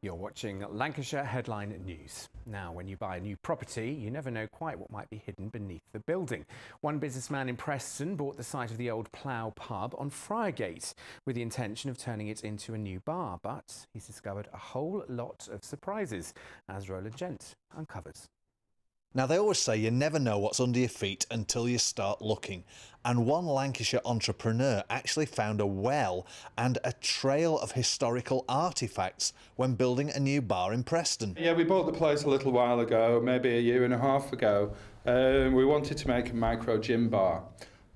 You're watching Lancashire Headline News. Now, when you buy a new property, you never know quite what might be hidden beneath the building. One businessman in Preston bought the site of the old Plough Pub on Friargate with the intention of turning it into a new bar, but he's discovered a whole lot of surprises, as Roland Gent uncovers. Now, they always say you never know what's under your feet until you start looking. And one Lancashire entrepreneur actually found a well and a trail of historical artefacts when building a new bar in Preston. Yeah, we bought the place a little while ago, maybe a year and a half ago. We wanted to make a micro gym bar.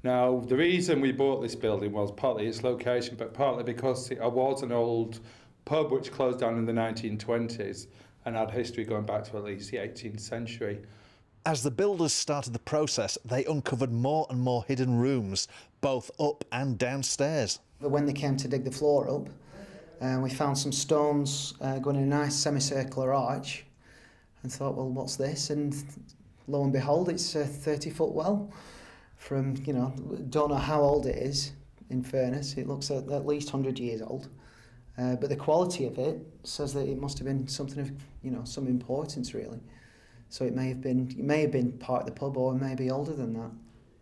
Now, the reason we bought this building was partly its location, but partly because it was an old pub which closed down in the 1920s and had history going back to at least the 18th century. As the builders started the process, they uncovered more and more hidden rooms, both up and downstairs. When they came to dig the floor up, we found some stones going in a nice semicircular arch and thought, well, what's this? And lo and behold, it's a 30-foot well from, don't know how old it is, in fairness. It looks at least 100 years old. But the quality of it says that it must have been something of, some importance, really. So it may have been part of the pub, or maybe older than that.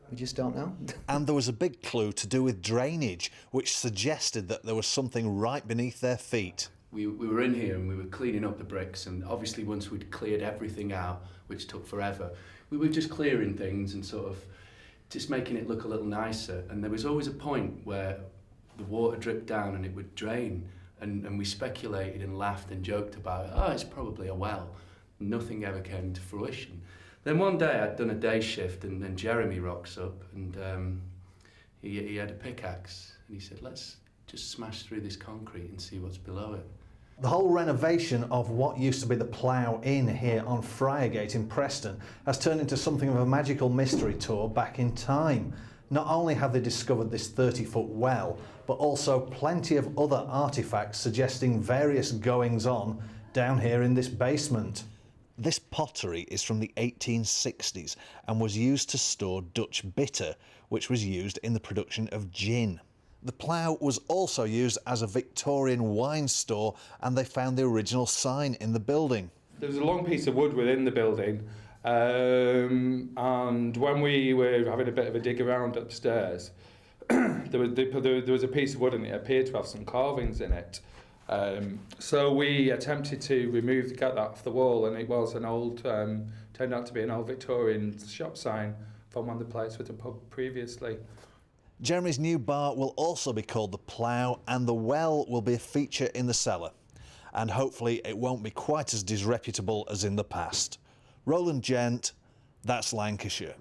We just don't know. And there was a big clue to do with drainage, which suggested that there was something right beneath their feet. We were in here and we were cleaning up the bricks, and obviously once we'd cleared everything out, which took forever, we were just clearing things and sort of just making it look a little nicer. And there was always a point where the water dripped down and it would drain, and we speculated and laughed and joked about, oh, it's probably a well. Nothing ever came to fruition. Then one day I'd done a day shift, and then Jeremy rocks up, and he had a pickaxe, and he said, let's just smash through this concrete and see what's below it. The whole renovation of what used to be the Plough Inn here on Friargate in Preston has turned into something of a magical mystery tour back in time. Not only have they discovered this 30-foot well, but also plenty of other artefacts suggesting various goings-on down here in this basement. This pottery is from the 1860s and was used to store Dutch bitter, which was used in the production of gin. The Plough was also used as a Victorian wine store, and they found the original sign in the building. There was a long piece of wood within the building, and when we were having a bit of a dig around upstairs, there was a piece of wood and it appeared to have some carvings in it. So we attempted to get that off the wall, and it was an old, turned out to be an old Victorian shop sign from one of the places with the pub previously. Jeremy's new bar will also be called the Plough, and the well will be a feature in the cellar. And hopefully it won't be quite as disreputable as in the past. Roland Gent, that's Lancashire.